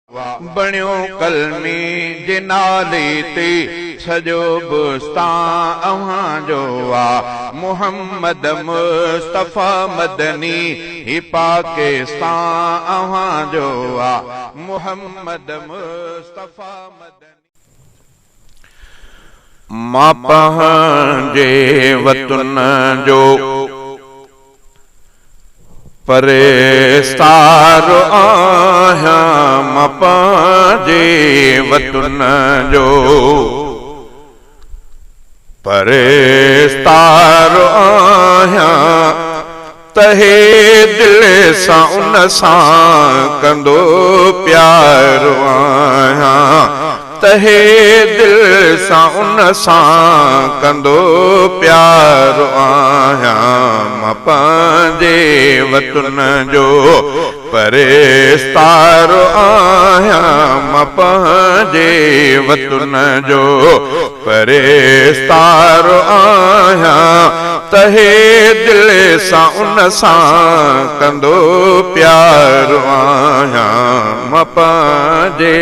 बणियो कलमी जे नाले ते सजो बुस्तान अव्हां जो आ। मुहम्मद मुस्तफा मदनी ही पाकिस्तान अव्हां जो आ। मुहम्मद मुस्तफा मदनी मां पंहिंजे वतन जो परेस्तार आहियां। मां पंहिंजे वतन जो परेस्तार आहियां। तहे दिल सां उन सां कंदो प्यार आहियां। तहे दिल सां उन सां कंदो प्यार आहियां। मां पंहिंजे वतन जो परेस्तार आहियां। मां पंहिंजे वतन जो परेस्तार आहियां। तहे दिल सां उन सां कंदो प्यार आहियां। मां पंहिंजे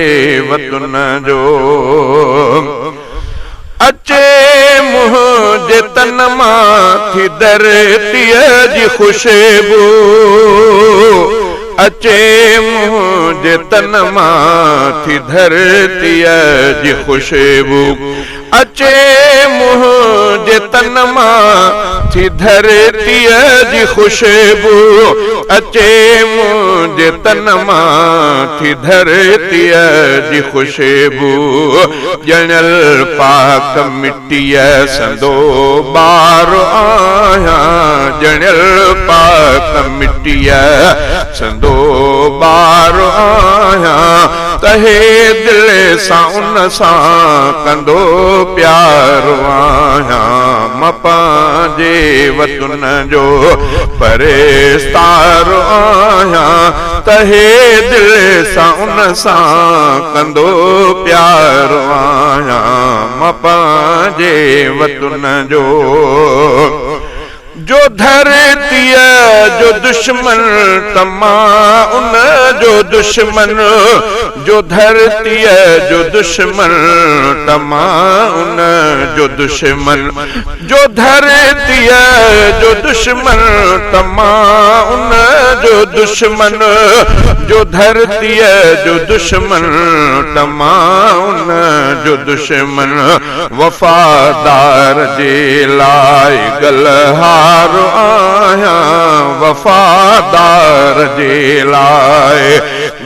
वतन जो अचे मुंहिंजे तन मां थी धरतीअ जी ख़ुशबू। अचे मुंहिंजे तन मां थी धरतीअ जी ख़ुशबू। अचे मुंहिंजे तन मां थी धरतीअ जी ख़ुशबू। अचे मुंहिंजे तन मां थी धरतीअ जी ख़ुशबू। ॼणियल पाक मिटीअ संदो ॿार आहियां। ॼणियल पाक मिटीअ संदो ॿार आहियां। तहे दिल सां उन सां कंदो प्यार आहियां। मां पंहिंजे वतन जो परेस्तार आहियां। तहे दिल सां उन सां कंदो प्यार आहियां। मां पंहिंजे वतन जो धरतीअ जो दुश्मन तमाम उन जो दुश्मन। जो धरतीअ जो दुश्मन तमाम उन जो दुश्मन। जो धरतीअ जो दुश्मन तमाम उन जो दुश्मन। जो धरतीअ जो दुश्मन तमाम उन जो दुश्मन। वफादार जे लाइ गलहार आहियां। वफादार जे लाइ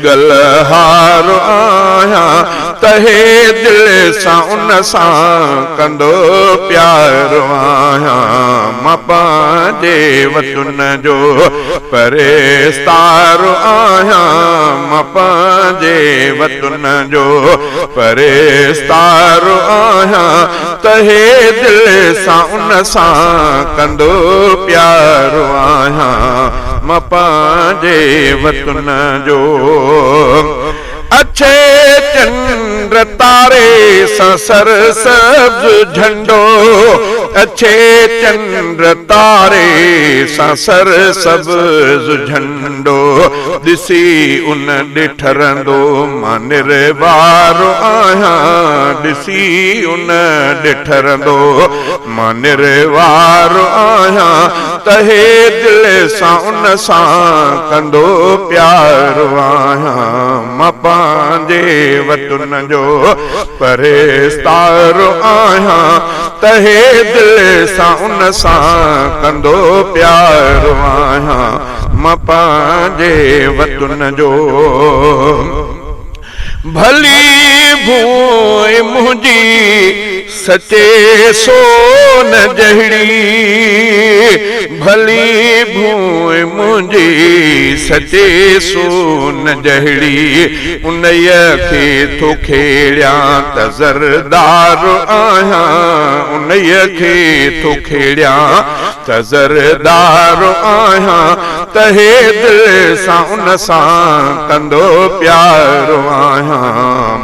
गलहार आहियां। तहे दिल सां उन सां कंदो प्यार आहियां। मां पंहिंजे वतन जो परेस्तार आहियां। मां पंहिंजे वतन जो परेस्तार आहियां। तहे दिल सां उन सां कंदो प्यार आहियां। मां पंहिंजे वतन जो अच्छे चंद्र तारे सां सरसब्ज झंडो। अच्छे चंद्र तारे सां सरसब्ज झंडो। ॾिसी उन ॾिठरंदो मां निर्वार आहियां। ॾिसी उन ॾिठरंदो मां निर्वार आहियां। तहे दिल सां उन सां कंदो प्यार आहियां। मां पंहिंजे वतन जो परेस्तार आहियां। तहे दिल सां उन सां कंदो प्यार आहियां। मां पंहिंजे वतन जो भली भूइ मुंहिंजी सचे सोन जहिड़ी। भली भूइ मुंहिंजी सचे सोन जहिड़ी। उनईअ खे थो खेड़ियां त ज़रदार आहियां। उनईअ खे थो खेड़ियां त ज़रदार आहियां। तहे दिल सां उन सां कंदो प्यार आहियां।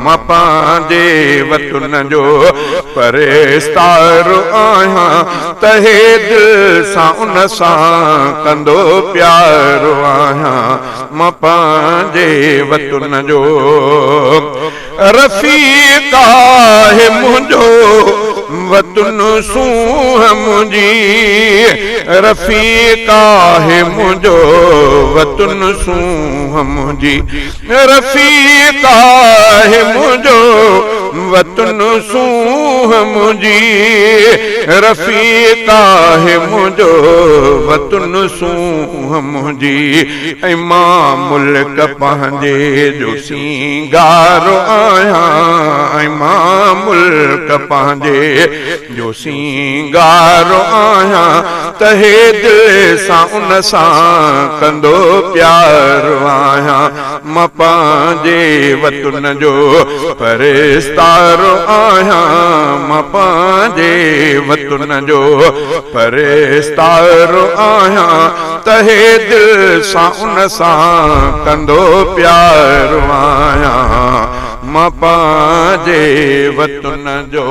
मां पंहिंजे वतन जो परेस्तार आहियां, तहे दिल सां उन सां कंदो प्यार आहियां, मां पंहिंजे वतन जो रफ़ीक आहे मुंहिंजो वतन सूह मुंहिंजी, रफ़ीक आहे मुंहिंजो वतन सूह मुंहिंजी, रफ़ीक आहे मुंहिंजो वतन सूह मुंहिंजी, रफ़ीक आहे मुंहिंजो वतन सूह मुंहिंजी, ऐं मां मुल्क पंहिंजे जो सींगार आहियां, ऐं मां मुल्क पंहिंजे जो सींगार आहियां, तहे दिल सां उन सां कंदो प्यार आहियां, मां पंहिंजे वतन जो परेस्तार आहियां, मां पंहिंजे वतन जो परेस्तार आहियां, तहे दिल सां उन सां कंदो प्यार आहियां, मां पंहिंजे वतन जो